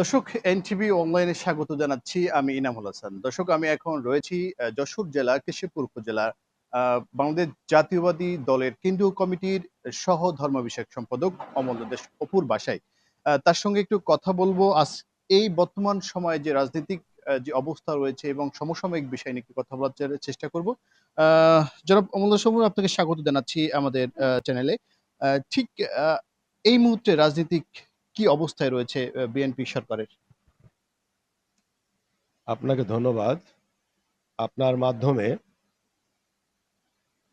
দর্শক, এনটিভি অনলাইনে স্বাগত জানাচ্ছি। আমি ইনামুল হাসান। দর্শক, আমি এখন রয়েছি যশোর জেলা কেশবপুর উপজেলার বাংলাদেশ জাতীয়বাদী দলের কেন্দ্রীয় কমিটির সহ ধর্ম বিষয়ক সম্পাদক অমল দেশ অপুর বাসায়। তার সঙ্গে একটু কথা বলবো। এই বর্তমান সময়ে যে রাজনৈতিক যে অবস্থা রয়েছে এবং সমসাময়িক বিষয় নিয়ে একটু কথা বলার চেষ্টা করব। জনাব অমল দেশ অপু, আপনাকে স্বাগত জানাচ্ছি আমাদের চ্যানেলে। ঠিক এই মুহূর্তে রাজনীতিক কি অবস্থায় রয়েছে বিএনপি সরকারের? আপনাকে ধন্যবাদ। আপনার মাধ্যমে,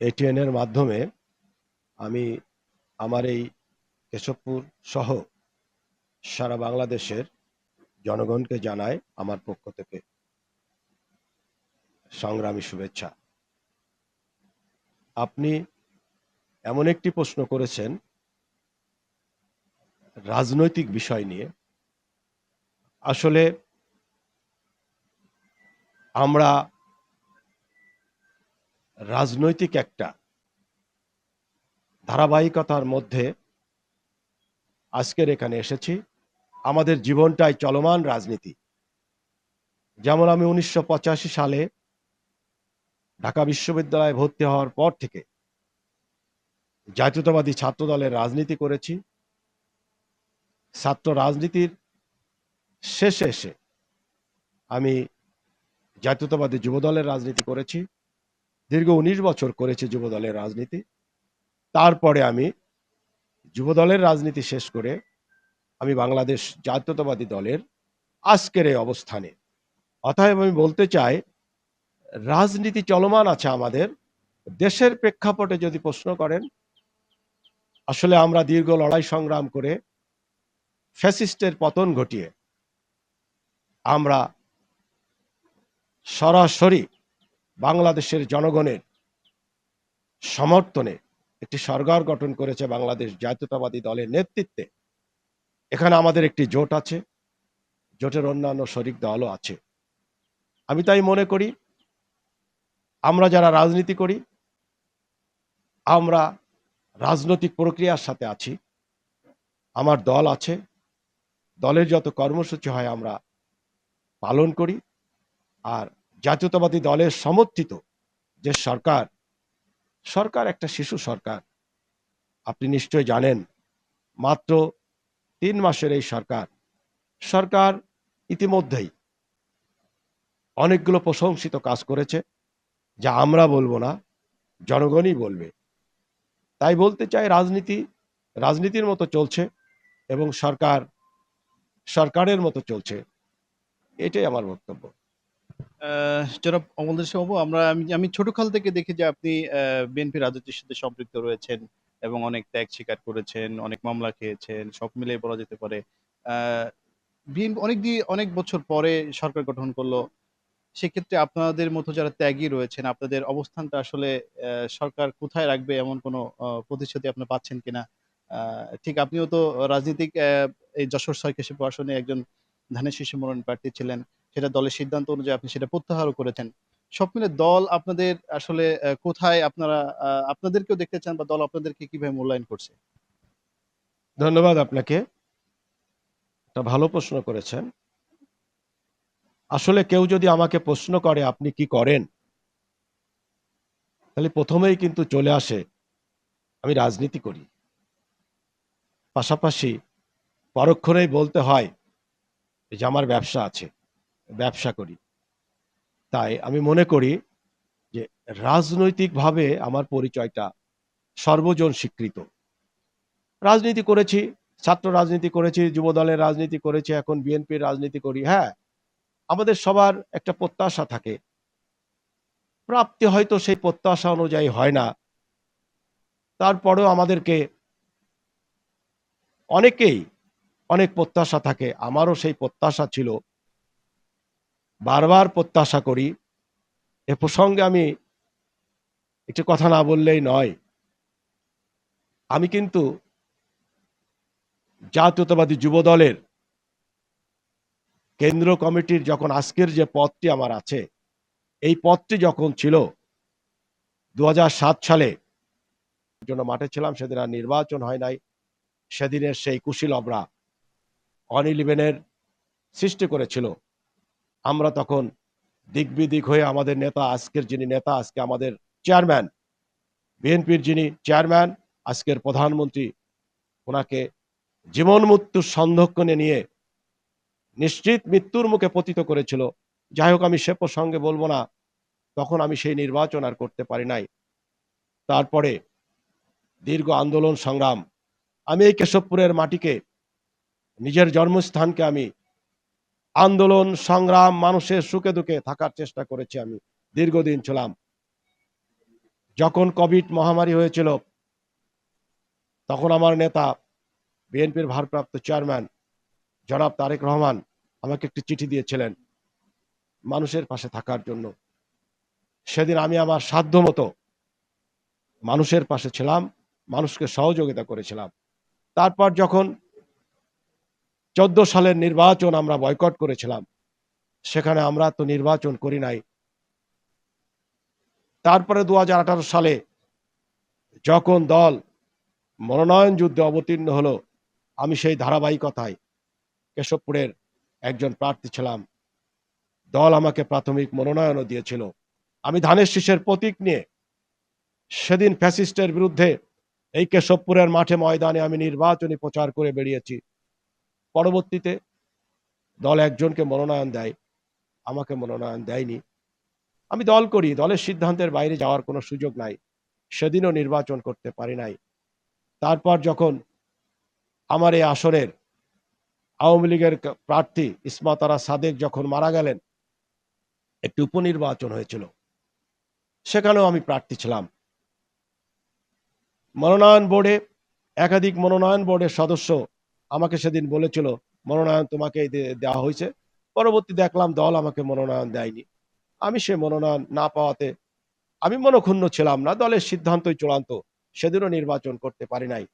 এটিএন এর মাধ্যমে আমি আমার এই কেশবপুর সহ সারা বাংলাদেশের জনগণকে জানাই আমার পক্ষ থেকে সংগ্রামী শুভেচ্ছা। আপনি এমন একটি প্রশ্ন করেছেন রাজনৈতিক বিষয় নিয়ে। আসলে আমরা রাজনৈতিক একটা ধারাবাহিকতার মধ্যে আজকের এখানে এসেছি। আমাদের জীবনটাই চলমান রাজনীতি। যেমন আমি 1985 সালে ঢাকা বিশ্ববিদ্যালয়ে ভর্তি হওয়ার পর থেকে জাতীয়তাবাদী ছাত্র দলের রাজনীতি করেছি। ছাত্র রাজনীতির শেষে এসে আমি জাতীয়তাবাদী যুব দলের রাজনীতি করেছি। দীর্ঘ 19 বছর করেছি যুব দলের রাজনীতি। তারপরে আমি যুব দলের রাজনীতি শেষ করে আমি বাংলাদেশ জাতীয়তাবাদী দলের আজকের এই অবস্থানে। অতএব আমি বলতে চাই রাজনীতি চলমান আছে আমাদের দেশের প্রেক্ষাপটে। যদি প্রশ্ন করেন, আসলে আমরা দীর্ঘ লড়াই সংগ্রাম করে ফ্যাসিস্টের পতন ঘটিয়ে আমরা সরাসরি বাংলাদেশের জনগণের সমর্থনে একটি সরকার গঠন করেছে বাংলাদেশ জাতীয়তাবাদী দলের নেতৃত্বে। এখানে আমাদের একটি জোট আছে, জোটের অন্যান্য শরিক দলও আছে। আমি তাই মনে করি আমরা যারা রাজনীতি করি আমরা রাজনৈতিক প্রক্রিয়ার সাথে আছি। আমার দল আছে, দলের যত কর্মসূচি হয় আমরা পালন করি। আর জাতীয়তাবাদী দলের সমর্থিত যে সরকার, সরকার একটা শিশু সরকার। আপনি নিশ্চয় জানেন, মাত্র 3 মাসের এই সরকার সরকার ইতিমধ্যেই অনেকগুলো প্রশংসিত কাজ করেছে, যা আমরা বলবো না, জনগণই বলবে। তাই বলতে চাই রাজনীতি রাজনীতির মতো চলছে এবং সরকার সরকারের মতো চলছে। এটাই আমার বক্তব্য। জনাব অমল দেশ বাবু, আমি আমি ছোটকাল থেকে দেখি যে আপনি বিএনপি রাজনীতির সাথে সম্পৃক্ত রয়েছেন এবং অনেক ত্যাগ স্বীকার করেছেন, অনেক মামলা খেয়েছেন, সব মিলিয়ে বলা যেতে পারে বিএনপি অনেক বছর পরে সরকার গঠন করলো। সেক্ষেত্রে আপনাদের মতো যারা ত্যাগী রয়েছেন, আপনাদের অবস্থানটা আসলে সরকার কোথায় রাখবে এমন কোনো প্রতিশ্রুতি আপনারা পাচ্ছেন কিনা? ঠিক আপনিও তো রাজনীতিক, এই যশোর ৬ কেশবপুর আসনে একজন ধানের শীষে মনোনয়ন প্রার্থী ছিলেন। সেটা দলের সিদ্ধান্ত অনুযায়ী আপনি সেটা প্রত্যাহারও করেছেন। সব মিলে দল আপনাদের আসলে কোথায়, আপনারা আপনাদেরকেও দেখতে চান বা দল আপনাদেরকে কিভাবে মূল্যায়ন করছে? ধন্যবাদ আপনাকে, একটা ভালো প্রশ্ন করেছেন। আসলে কেউ যদি আমাকে প্রশ্ন করে আপনি কি করেন, তাহলে প্রথমেই কিন্তু চলে আসে আমি রাজনীতি করি। পাশাপাশি পরক্ষণেই বলতে হয় যে আমার ব্যবসা আছে, ব্যবসা করি। তাই আমি মনে করি যে রাজনৈতিকভাবে আমার পরিচয়টা সর্বজন স্বীকৃত। রাজনীতি করেছি, ছাত্র রাজনীতি করেছি, যুব দলের রাজনীতি করেছি, এখন বিএনপির রাজনীতি করি। হ্যাঁ, আমাদের সবার একটা প্রত্যাশা থাকে, প্রাপ্তি হয়তো সেই প্রত্যাশা অনুযায়ী হয় না। তারপরেও আমাদেরকে অনেকেই অনেক প্রত্যাশা থাকে, আমারও সেই প্রত্যাশা ছিল, বারবার প্রত্যাশা করি। এ প্রসঙ্গে আমি একটি কথা না বললেই নয়। আমি কিন্তু জাতীয়তাবাদী যুব দলের কেন্দ্র কমিটির যখন আজকের যে পদটি আমার আছে, এই পদটি যখন ছিল 2007 সালে জন্য মাঠে ছিলাম, সেদিন আর নির্বাচন হয় নাই। সেদিনের সেই কুশীলবরা, অন ইলেভেনের সৃষ্টি করেছিল। আমরা তখন দিকবিদিক হয়ে আমাদের নেতা, আজকের যিনি নেতা, আজকে আমাদের চেয়ারম্যান, বিএনপির যিনি চেয়ারম্যান, আজকের প্রধানমন্ত্রী, ওনাকে জীবন মৃত্যুর সন্ধিক্ষণে নিয়ে নিশ্চিত মৃত্যুর মুখে পতিত করেছিল। যাই হোক, আমি সে প্রসঙ্গে বলবো না। তখন আমি সেই নির্বাচন আর করতে পারি নাই। তারপরে দীর্ঘ আন্দোলন সংগ্রাম, আমি এই কেশবপুরের মাটিকে, নিজের জন্মস্থানকে আমি আন্দোলন সংগ্রাম, মানুষের সুখে দুঃখে থাকার চেষ্টা করেছি। আমি দীর্ঘদিন ছিলাম। যখন কোভিড মহামারী হয়েছিল, তখন আমার নেতা, বিএনপির ভারপ্রাপ্ত চেয়ারম্যান জনাব তারেক রহমান আমাকে একটি চিঠি দিয়েছিলেন মানুষের পাশে থাকার জন্য। সেদিন আমি আমার সাধ্য মতো মানুষের পাশে ছিলাম, মানুষকে সহযোগিতা করেছিলাম। তারপর যখন 14 সালের নির্বাচন আমরা বয়কট করেছিলাম, সেখানে আমরা তো নির্বাচন করি নাই। তারপরে 2018 সালে যখন দল মনোনয়ন যুদ্ধে অবতীর্ণ হলো, আমি সেই ধারাবাহিকতায় কেশবপুরের একজন প্রার্থী ছিলাম। দল আমাকে প্রাথমিক মনোনয়নও দিয়েছিল। আমি ধানের শীষের প্রতীক নিয়ে সেদিন ফ্যাসিস্টের বিরুদ্ধে এই কেশবপুরের মাঠে ময়দানে আমি নির্বাচনী প্রচার করে বেরিয়েছি। পরবর্তীতে দল একজনকে মনোনয়ন দেয়, আমাকে মনোনয়ন দেয়নি। আমি দল করি, দলের সিদ্ধান্তের বাইরে যাওয়ার কোনো সুযোগ নাই। সেদিনও নির্বাচন করতে পারি নাই। তারপর যখন আমার এই আসনের আওয়ামী লীগের প্রার্থী ইসমাত আরা সাদেক যখন মারা গেলেন, একটি উপনির্বাচন হয়েছিল, সেখানেও আমি প্রার্থী ছিলাম। মনোনয়ন বোর্ডে, একাধিক মনোনয়ন বোর্ডের সদস্য আমাকে সেদিন বলেছিল মনোনয়ন তোমাকে দেওয়া হয়েছে। পরবর্তী দেখলাম দল আমাকে মনোনয়ন দেয়নি। আমি সে মনোনয়ন না পাওয়াতে আমি মনক্ষুণ্ণ ছিলাম না, দলের সিদ্ধান্তই চূড়ান্ত। সেদিনও নির্বাচন করতে পারি নাই।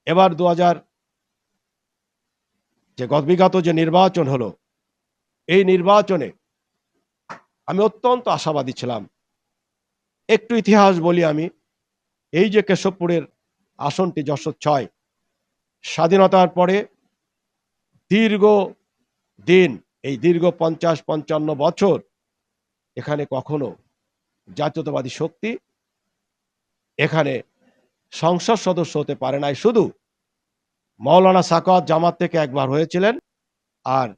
এবার 2000 যে বিগত যে নির্বাচন হলো, এই নির্বাচনে আমি অত্যন্ত আশাবাদী ছিলাম। একটু ইতিহাস বলি আমি। এই যে কেশবপুরের আসনটি যশোর 6, স্বাধীনতার পরে দীর্ঘ দিন, এই দীর্ঘ 50-55 বছর এখানে কখনো জাতীয়তাবাদী শক্তি এখানে সংসদ সদস্য হতে পারে নাই। শুধু মৌলানা সাখাওয়াত জামাত থেকে একবার হয়েছিলেন, আর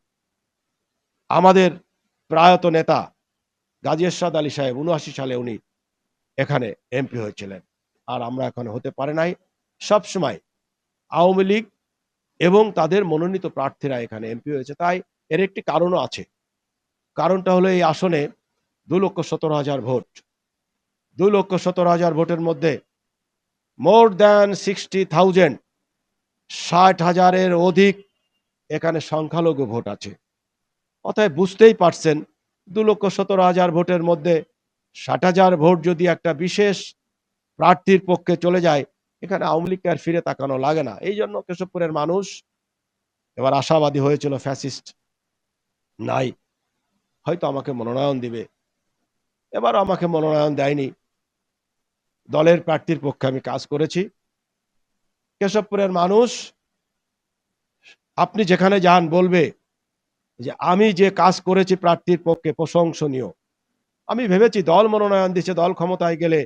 আমাদের প্রয়াত নেতা গাজী এরশাদ আলী সাহেব 79 সালে উনি এখানে এমপি হয়েছিলেন। আর আমরা এখানে হতে পারে নাই। সবসময় আওয়ামী লীগ এবং তাদের মনোনীত প্রার্থীরা এখানে এমপি হয়েছে। তাই এর একটি কারণও আছে। কারণটা হলো এই আসনে 2,17,000 ভোট। 2,17,000 ভোটের মধ্যে মোর দ্যান 60,000, 60,000-এর অধিক এখানে সংখ্যালঘু ভোট আছে। অতএব বুঝতেই পারছেন, 2,17,000 ভোটের মধ্যে 60,000 ভোট যদি একটা বিশেষ প্রার্থীর পক্ষে চলে যায়, এখানে আওয়ামী লীগকে আর ফিরে তাকানো লাগে না। এই জন্য কেশবপুরের মানুষ এবার আশাবাদী হয়েছিল ফ্যাসিস্ট নাই, হয়তো আমাকে মনোনয়ন দিবে। এবার আমাকে মনোনয়ন দেয়নি। দলের প্রার্থীর পক্ষে আমি কাজ করেছি। কেশবপুরের মানুষ, আপনি যেখানে যান বলবে যে আমি যে কাজ করেছি প্রার্থীর পক্ষে প্রশংসনীয়। আমি ভেবেছি দল মনোনয়ন দিচ্ছে, দল ক্ষমতায় গেলে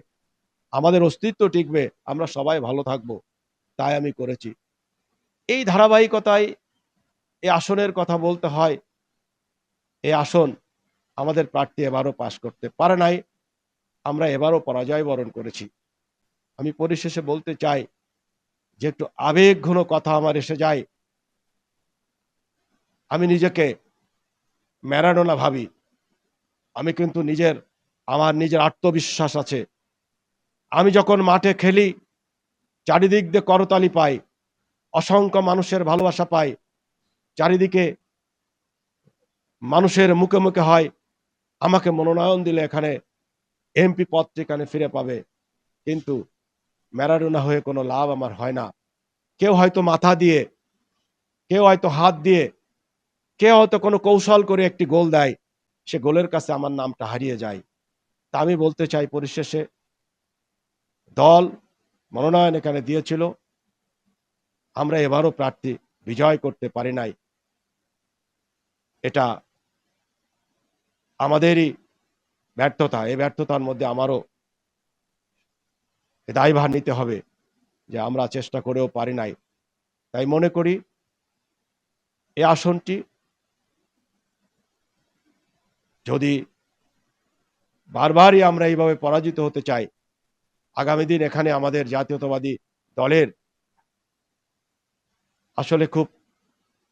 আমাদের অস্তিত্ব টিকবে, আমরা সবাই ভালো থাকবো, তাই আমি করেছি। এই ধারাবাহিকতায় এই আসনের কথা বলতে হয়। এই আসন আমাদের প্রার্থী এবারও পাশ করতে পারে নাই। আমরা এবারও পরাজয় বরণ করেছি। আমি পরিশেষে বলতে চাই যে একটু আবেগঘন কথা আমার এসে যায়। আমি নিজেকে ম্যারাডোনা ভাবি। আমি কিন্তু আমার নিজের আত্মবিশ্বাস আছে। আমি যখন মাঠে খেলি, চারিদিক দিয়ে করতালি পাই, অসংখ্য মানুষের ভালোবাসা পাই, চারিদিকে মানুষের মুখে মুখে হয় আমাকে মনোনয়ন দিলে এখানে এমপি পদটি এখানে ফিরে পাবে। কিন্তু ম্যারাডোনা হয়ে কোনো লাভ আমার হয় না। কেউ হয়তো মাথা দিয়ে, কেউ হয়তো হাত দিয়ে, কেউ হয়তো কোনো কৌশল করে একটি গোল দেয়, সে গোলের কাছে আমার নামটা হারিয়ে যায়। তা আমি বলতে চাই, পরিশেষে দল মনোনয়ন এখানে দিয়েছিল, আমরা এবারও প্রার্থী বিজয় করতে পারি নাই। এটা আমাদেরই ব্যর্থতা। এই ব্যর্থতার মধ্যে আমারও দায়ভার নিতে হবে যে আমরা চেষ্টা করেও পারি নাই। তাই মনে করি এই আসনটি যদি বারবারই আমরা এইভাবে পরাজিত হতে চাই, আগামী দিন এখানে আমাদের জাতীয়তাবাদী দলের আসলে খুব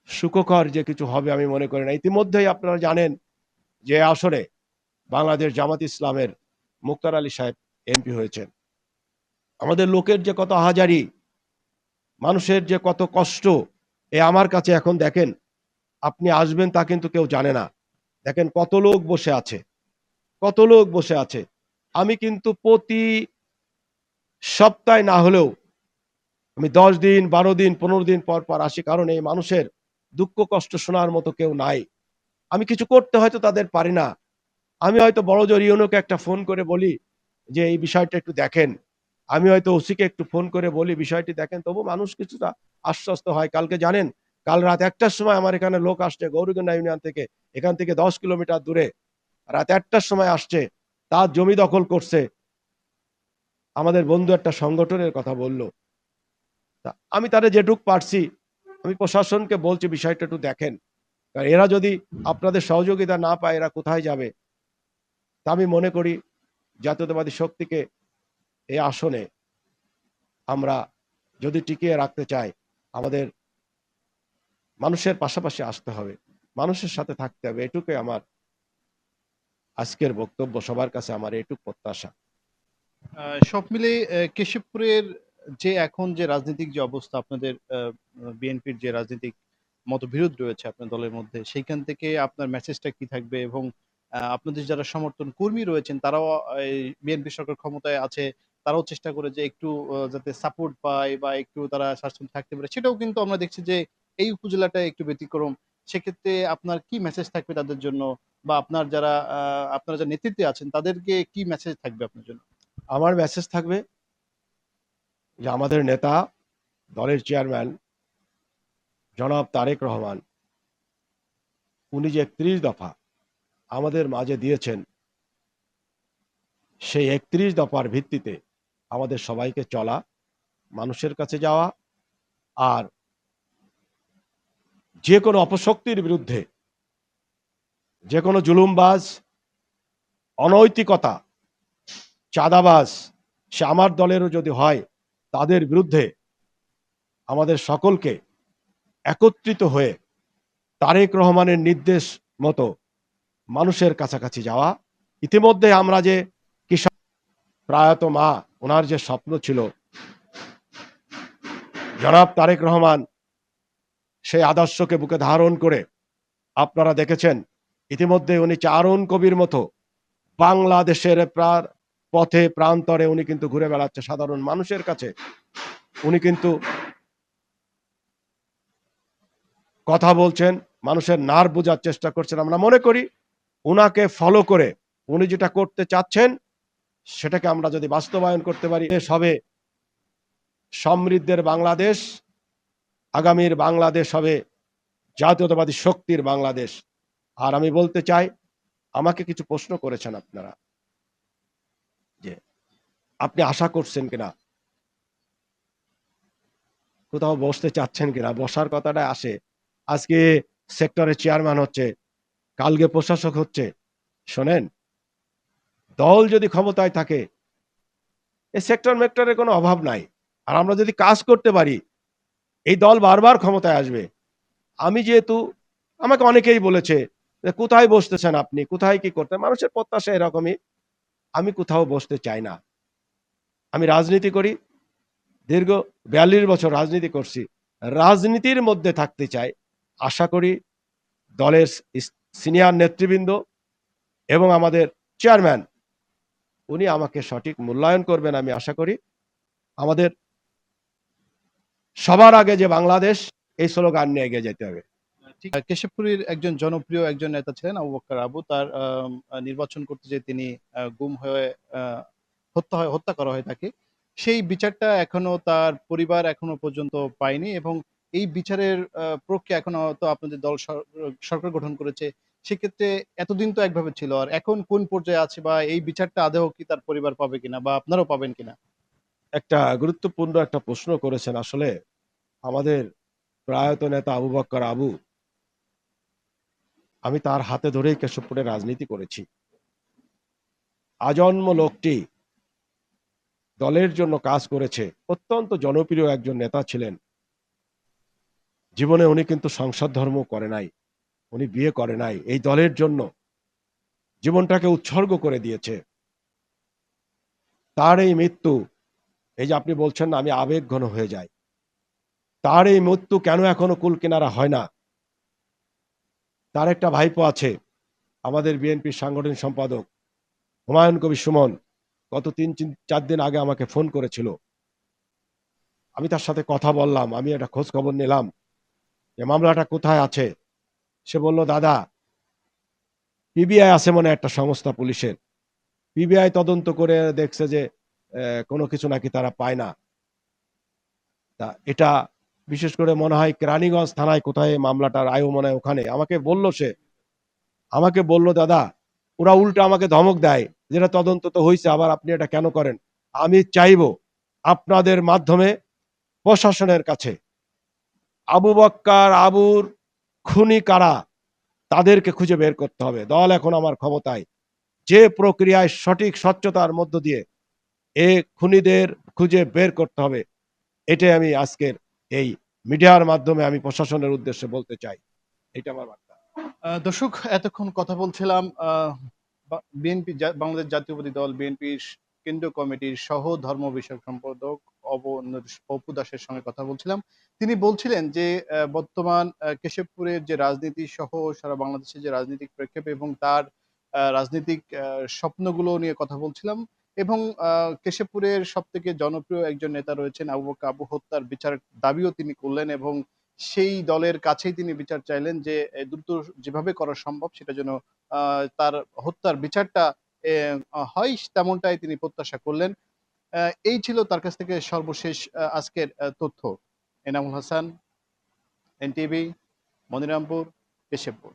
সুখকর যে কিছু হবে আমি মনে করি না। ইতিমধ্যেই আপনারা জানেন যে আসনে বাংলাদেশ জামাত ইসলামের মুক্তার আলী সাহেব এমপি হয়েছেন। আমাদের লোকের যে কত হাজারি, মানুষের যে কত কষ্ট, আমার কাছে এখন দেখেন, আপনি আসবেন তা কিন্তু কেউ জানে না। দেখেন কত লোক বসে আছে, কত লোক বসে আছে। আমি কিন্তু প্রতি সপ্তাহে না হলেও আমি 10 দিন, 12 দিন, 15 দিন পর পর আসি, কারণ এই মানুষের দুঃখ কষ্ট শোনার মতো কেউ নাই। আমি কিছু করতে হয়তো তাদের পারি না, আমি হয়তো বড় জোর ইউনোকে একটা ফোন করে বলি যে এই বিষয়টা একটু দেখেন, আমি হয়তো ওসিকে একটু ফোন করে বলি বিষয়টি দেখেন, তবু মানুষ কিছুটা আশ্বস্ত হয়। কালকে জানেন, কাল রাত 1টার সময় আমার এখানে লোক আসছে গৌরীগঞ্জা ইউনিয়ন থেকে, এখান থেকে 10 কিলোমিটার দূরে, রাত 1টার সময় আসছে, তার জমি দখল করছে। আমাদের বন্ধু একটা সংগঠনের কথা বলল, আমি তাদের যেটুক পারছি আমি প্রশাসনকে বলছি বিষয়টা একটু দেখেন, কারণ এরা যদি আপনাদের সহযোগিতা না পায় এরা কোথায় যাবে। তা আমি মনে করি জাতীয়তাবাদী শক্তিকে এই আসনে আমরা যদি টিকিয়ে রাখতে চাই, আমাদের মানুষের পাশাপাশি আসতে হবে, মানুষের সাথে থাকতে হবে। এটুকুই আমার আজকের বক্তব্য, সবার কাছে আমার এটুক প্রত্যাশা। সব মিলে কেশবপুরের যে এখন যে রাজনৈতিক যে অবস্থা, আপনাদের বিএনপির যে রাজনৈতিক মতবিরোধ রয়েছে আপনার দলের মধ্যে, সেইখান থেকে আপনার মেসেজটা কি থাকবে? এবং আপনাদের যারা সমর্থন কর্মী রয়েছেন তারাও এই বিএনপি সরকার ক্ষমতায় আছে, তারাও চেষ্টা করে যে একটু যাতে সাপোর্ট পায় বা একটু তারা স্বাচ্ছন্দ্যে থাকতে পারে। সেটাও কিন্তু আমরা দেখছি যে এই উপজেলাটা একটু ব্যতিক্রম। সেক্ষেত্রে আপনার কি মেসেজ থাকবে তাদের জন্য? বা আপনারা যারা নেতৃত্বে আছেন তাদেরকে কি মেসেজ থাকবে আপনার জন্য? আমার মেসেজ থাকবে যে আমাদের নেতা, দলের চেয়ারম্যান জনাব তারেক রহমান, উনি যে 31 দফা আমাদের মাঝে দিয়েছেন, সেই 31 দফার ভিত্তিতে আমাদের সবাইকে চলা, মানুষের কাছে যাওয়া, আর যে কোনো অপশক্তির বিরুদ্ধে, যে কোনো জুলুমবাজ, অনৈতিকতা, চাঁদাবাজ, সে আমার দলেরও যদি হয়, তাদের বিরুদ্ধে আমাদের সকলকে একত্রিত হয়ে তারেক রহমানের নির্দেশ মতো মানুষের কাছাকাছি যাওয়া। ইতিমধ্যে আমরা যে কিষাণ প্রয়াত মা, ওনার যে স্বপ্ন ছিল, জনাব তারেক রহমান সেই আদর্শকে বুকে ধারণ করে আপনারা দেখেছেন ইতিমধ্যে উনি চারণ কবির মতো বাংলাদেশের পথে প্রান্তরে উনি কিন্তু ঘুরে বেড়াচ্ছে সাধারণ মানুষের কাছে। উনি কিন্তু কথা বলছেন, মানুষের নার্ভ বোঝার চেষ্টা করছেন। আমরা মনে করি উনাকে ফলো করে উনি যেটা করতে চাচ্ছেন সেটাকে আমরা যদি বাস্তবায়ন করতে পারি, দেশ হবে সমৃদ্ধের বাংলাদেশ, আগামীর বাংলাদেশ হবে জাতীয়তাবাদী শক্তির বাংলাদেশ। আর আমি বলতে চাই, আমাকে কিছু প্রশ্ন করেছেন আপনারা যে আপনি আশা করছেন কিনা, কোথাও বসতে চাচ্ছেন কিনা, বসার কথাটা আসে। আজকে সেক্টরের চেয়ারম্যান হচ্ছে, কালকে প্রশাসক হচ্ছে। শোনেন, দল যদি ক্ষমতায় থাকে এই সেক্টর মেক্টরের কোনো অভাব নাই। আর আমরা যদি কাজ করতে পারি এই দল বারবার ক্ষমতায় আসবে। আমি যেহেতু, আমাকে অনেকেই বলেছে যে কোথায় বসতেছেন আপনি, কোথায় কি করতে, মানুষের প্রত্যাশা এরকমই। আমি কোথাও বসতে চাই না। আমি রাজনীতি করি, দীর্ঘ 42 বছর রাজনীতি করছি, রাজনীতির মধ্যে থাকতে চাই। আশা করি দলের সিনিয়র নেতৃবৃন্দ এবং আমাদের চেয়ারম্যান উনি আমাকে সঠিক মূল্যায়ন করবেন। আমি আশা করি আমাদের সবার আগে যে বাংলাদেশ, এই স্লোগান নিয়ে এগিয়ে যেতে হবে। ঠিক কেশবপুরীর একজন জনপ্রিয় একজন নেতা ছিলেন আবু বক্কর আবু। তার নির্বাচন করতে যেয়ে তিনি গুম হয়ে আহ, হত্যা করা হয় তাকে। সেই বিচারটা এখনো তার পরিবার এখনো পর্যন্ত পায়নি এবং এই বিচারের প্রক্রিয়া এখন তো আপনাদের দল সরকার গঠন করেছে। সেক্ষেত্রে এতদিন তো একভাবে ছিল। আর এখন কোন পর্যায়ে আছে বা এই বিচারটা আদৌ কি তার পরিবার পাবে কিনা বা আপনারাও পাবেন কিনা? একটা গুরুত্বপূর্ণ একটা প্রশ্ন করেছেন। আসলে আমাদের প্রয়াত নেতা আবু বক্কর আবু, আমি তার হাতে ধরেই কেশবপুরে রাজনীতি করেছি। আজন্ম লোকটি দলের জন্য কাজ করেছে, অত্যন্ত জনপ্রিয় একজন নেতা ছিলেন। জীবনে উনি কিন্তু সংসদ ধর্ম করে নাই, উনি বিয়ে করে নাই, এই দলের জন্য জীবনটাকে উৎসর্গ করে দিয়েছে। তার এই মৃত্যু, এই যে আপনি বলছেন না আমি আবেগ ঘন হয়ে যাই, তার এই মৃত্যু কেন এখনো কুল কিনারা হয় না? তার একটা ভাইপো আছে, আমাদের বিএনপির সাংগঠনিক সম্পাদক হুমায়ুন কবির সুমন, গত 3-4 দিন আগে আমাকে ফোন করেছিল। আমি তার সাথে কথা বললাম, আমি একটা খোঁজ খবর নিলাম যে মামলাটা কোথায় আছে। সে বলল, দাদা পিবিআই আছে মনে হয় একটা সংস্থা পুলিশের, পিবিআই তদন্ত করে দেখছে যে কোনো কিছু নাকি তারা পায় না। তা এটা বিশেষ করে মনে হয় কেরানীগঞ্জ থানায় কোথায় মামলাটার আয়ু, মনে হয় ওখানে। আমাকে বলল দাদা, ওরা উল্টা আমাকে ধমক দেয়, যেটা তদন্ত তো হয়েছে, আবার আপনি এটা কেন করেন? আমি চাইবো আপনাদের মাধ্যমে প্রশাসনের কাছে আবু বক্কর আবুর খুনি কারা তাদেরকে খুঁজে বের করতে হবে। দল এখন আমার ক্ষমতায়, যে প্রক্রিয়ায় সঠিক স্বচ্ছতার মধ্য দিয়ে এ খুনিদের খুঁজে বের করতে হবে, এটাই আমি আজকের এই মিডিয়ার মাধ্যমে আমি প্রশাসনের উদ্দেশ্যে বলতে চাই। এটা আমার বার্তা। দর্শক, এতক্ষণ কথা বলছিলাম বিএনপি, বাংলাদেশ জাতীয়বাদী দল বিএনপির কেন্দ্রীয় কমিটির সহ ধর্ম বিষয়ক সম্পাদক অপু দাসের সঙ্গে কথা বলছিলাম। তিনি বলছিলেন যে বর্তমান কেশবপুরের যে রাজনীতি সহ সারা বাংলাদেশে যে রাজনৈতিক প্রেক্ষাপট এবং তার রাজনৈতিক স্বপ্নগুলো নিয়ে কথা বলছিলাম। এবং কেশবপুরের সব থেকে জনপ্রিয় একজন নেতা রয়েছেন আবু বকর আবু, হত্যার বিচার দাবিও তিনি করলেন এবং সেই দলের কাছেই তিনি বিচার চাইলেন যে দ্রুত যেভাবে করা সম্ভব সেটা যেন তার হত্যার বিচারটা হয়, তেমনটাই তিনি প্রত্যাশা করলেন। এই ছিল তার কাছ থেকে সর্বশেষ আজকের তথ্য। এনামুল হাসান, এনটিভি, মনিরামপুর, কেশবপুর।